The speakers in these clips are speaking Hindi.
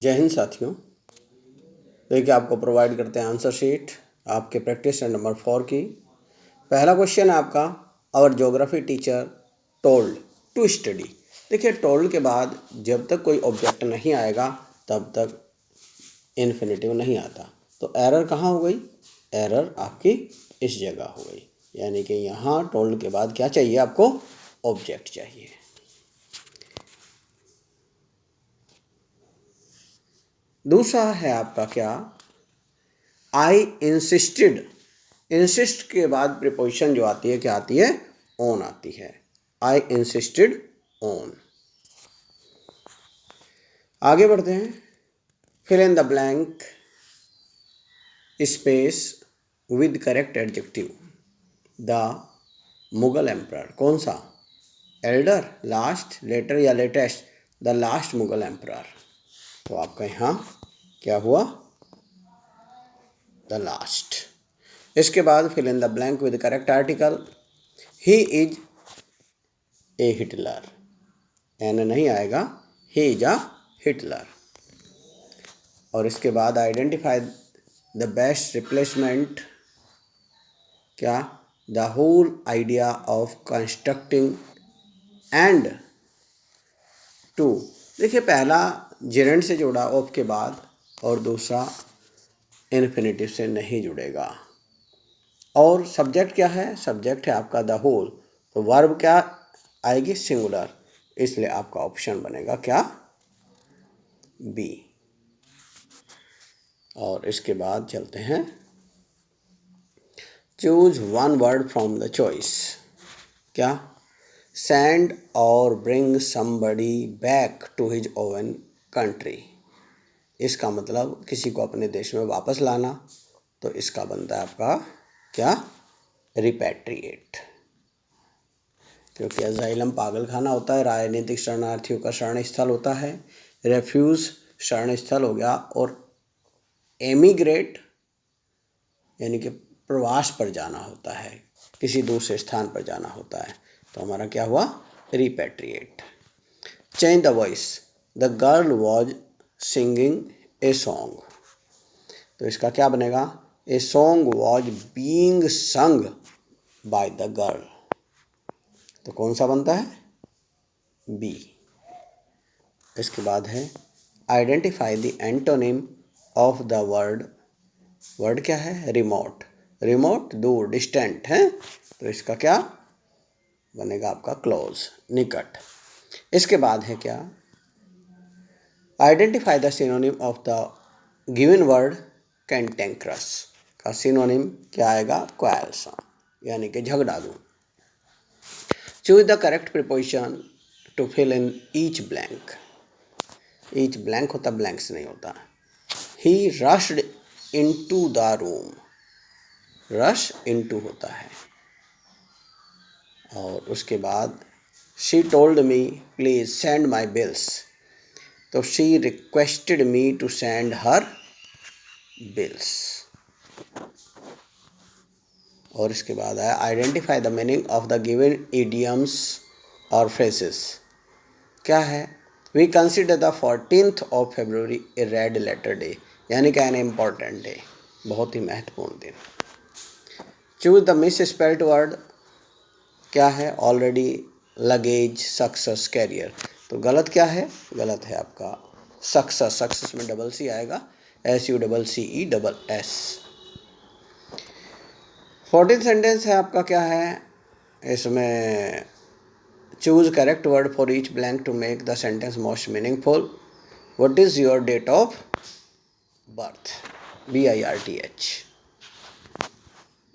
जय हिंद साथियों। देखिए, आपको प्रोवाइड करते हैं आंसर शीट आपके प्रैक्टिस नंबर 4 की। पहला क्वेश्चन है आपका, our geography teacher told to study. देखिए, टोल्ड के बाद जब तक कोई ऑब्जेक्ट नहीं आएगा तब तक इन्फिनेटिव नहीं आता। तो एरर कहाँ हो गई? एरर आपकी इस जगह हो गई, यानी कि यहाँ टोल्ड के बाद क्या चाहिए आपको? ऑब्जेक्ट चाहिए। दूसरा है आपका क्या? आई इंसिस्टेड। इंसिस्ट के बाद प्रीपोजिशन जो आती है क्या आती है? ऑन आती है। I insisted on. आगे बढ़ते हैं। Fill in the blank space with correct adjective. The Mughal emperor. कौन सा? एल्डर, लास्ट, लेटर या latest? The last Mughal emperor. तो आपका यहाँ क्या हुआ? The last. इसके बाद fill in the blank with correct article. He is a Hitler. An नहीं आएगा, ही इज अ हिटलर। और इसके बाद आइडेंटिफाई द बेस्ट रिप्लेसमेंट। क्या? The whole idea of constructing and to. देखिए, पहला जेरेंट से जुड़ा ऑफ के बाद और दूसरा इन्फिनेटिव से नहीं जुड़ेगा। और सब्जेक्ट क्या है? सब्जेक्ट है आपका द होल। तो वर्ब क्या आएगी? सिंगुलर। इसलिए आपका ऑप्शन बनेगा क्या? बी। और इसके बाद चलते हैं, choose one word from the choice. क्या? सेंड और bring somebody back to his own country. इसका मतलब किसी को अपने देश में वापस लाना। तो इसका बनता है आपका क्या? रिपैट्रिएट। क्योंकि अजाइलम पागल खाना होता है, राजनीतिक शरणार्थियों का शरण स्थल होता है। रेफ्यूज शरण स्थल हो गया, और एमिग्रेट यानी कि प्रवास पर जाना होता है, किसी दूसरे स्थान पर जाना होता है। तो हमारा क्या हुआ? Repatriate. Change the voice. The girl was singing a song. तो इसका क्या बनेगा? A song was being sung by the girl. तो कौन सा बनता है? बी। इसके बाद है identify the antonym of the word. Word क्या है? रिमोट। रिमोट दूर, डिस्टेंट है। तो इसका क्या बनेगा? आपका क्लोज, निकट। इसके बाद है क्या? Identify the synonym of the given word cantankerous. का सिनोनिम क्या आएगा? क्वाल्सम, यानी कि झगड़ालू। Choose the correct preposition to fill in each blank. Each blank होता, ब्लैंक्स नहीं होता। He rushed into the room. Rush into होता है। और उसके बाद she told me please send my bills. तो she requested me to send her bills. और इसके बाद है identify the meaning of the given idioms और फ्रेजेस। क्या है? We consider the 14th of February a red letter day, यानी कि एन इम्पॉर्टेंट डे, बहुत ही महत्वपूर्ण दिन। Choose the misspelled word. क्या है? Already, luggage, success, career. तो गलत क्या है? गलत है आपका सक्सेस। सक्सेस में डबल सी आएगा, SUCCESS। 14th सेंटेंस है आपका क्या है? इसमें choose correct word for each blank to make the sentence most meaningful. What is your date of birth? BIRTH।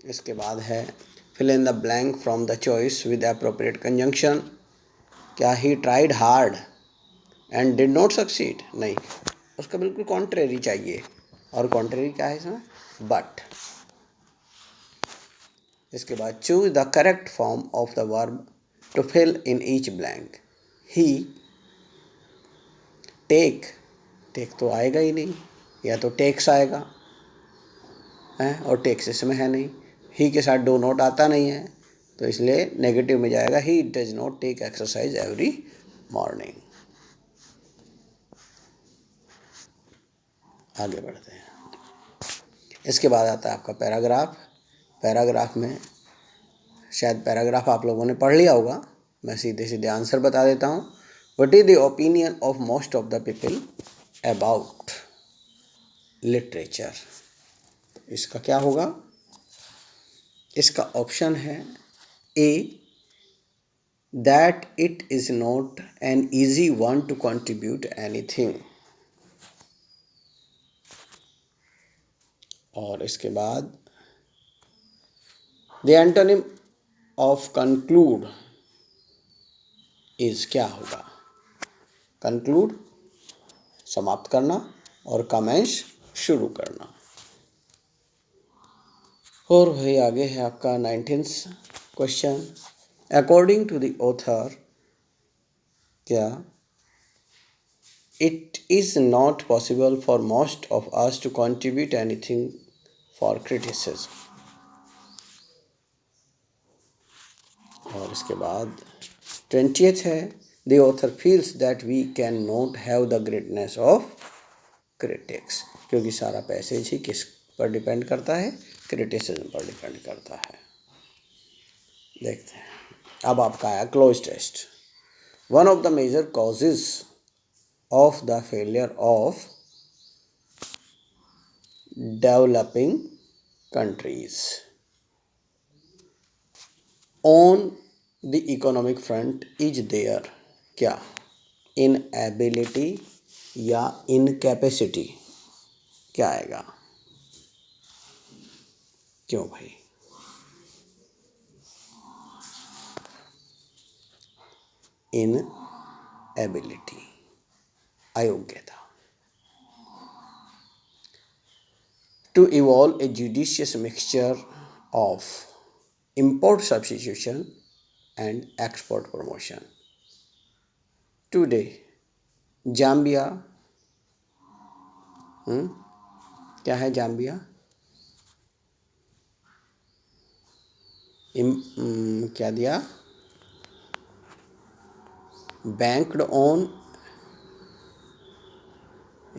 इसके बाद है fill in the blank from the choice with appropriate conjunction. क्या? He tried hard and did not succeed? नहीं, उसका बिल्कुल कॉन्ट्रेरी चाहिए। और कॉन्ट्रेरी क्या है इसमें? बट। इसके बाद choose the correct form of the verb to fill in each blank. He take. Take तो आएगा ही नहीं, या तो टेक्स आएगा है, और टेक्स इसमें है नहीं। ही के साथ डू नॉट आता नहीं है, तो इसलिए नेगेटिव में जाएगा। He does not take exercise every morning. आगे बढ़ते हैं। इसके बाद आता है आपका पैराग्राफ। पैराग्राफ में शायद पैराग्राफ आप लोगों ने पढ़ लिया होगा, मैं सीधे सीधे आंसर बता देता हूँ। What is the opinion of most of the people about literature? इसका क्या होगा? इसका ऑप्शन है A, that it is not an easy one to contribute anything. और इसके बाद the antonym of conclude is क्या होगा? कंक्लूड समाप्त करना और कमेंस शुरू करना। और भाई आगे है आपका 19th question. According to the author, क्या it is not possible for most of us to contribute anything for criticism. और इसके बाद 20th है, the author feels that we can not have the greatness of critics. क्योंकि सारा पैसेज ही किस पर डिपेंड करता है? क्रिटिसिज्म पर डिपेंड करता है। देखते हैं अब आपका आया cloze test. One of the major causes of the failure of developing countries on the economic front is there, क्या इनएबिलिटी या इनकैपेसिटी? क्या आएगा? क्यों भाई? इनएबिलिटी, अयोग्यता। To evolve a judicious mixture of import substitution and export promotion. Today, Zambia, क्या है जाम्बिया? क्या दिया? बैंक्ड ऑन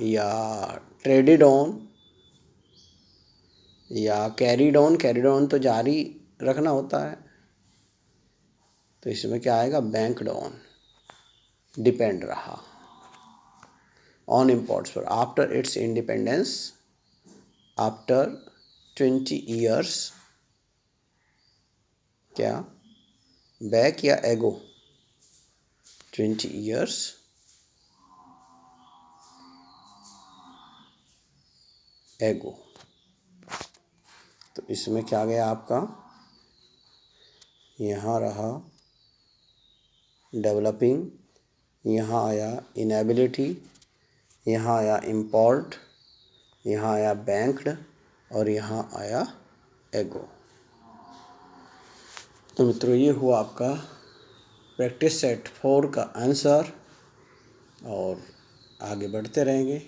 या ट्रेडेड ऑन या कैरीड ऑन? कैरीड ऑन तो जारी रखना होता है, तो इसमें क्या आएगा? बैंक्ड ऑन, डिपेंड रहा ऑन इम्पोर्ट्स पर। After it's independence, after 20 years, क्या बैक या एगो? 20 years एगो। तो इसमें क्या गया आपका? यहाँ रहा डेवलपिंग, यहाँ आया इनएबिलिटी, यहाँ आया इम्पोर्ट, यहाँ आया बैंक्ड और यहाँ आया एगो। तो मित्रों ये हुआ आपका प्रैक्टिस सेट 4 का आंसर। और आगे बढ़ते रहेंगे।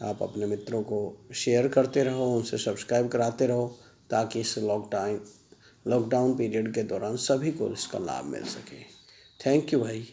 आप अपने मित्रों को शेयर करते रहो, उनसे सब्सक्राइब कराते रहो, ताकि इस लॉकडाउन पीरियड के दौरान सभी को इसका लाभ मिल सके। थैंक यू भाई।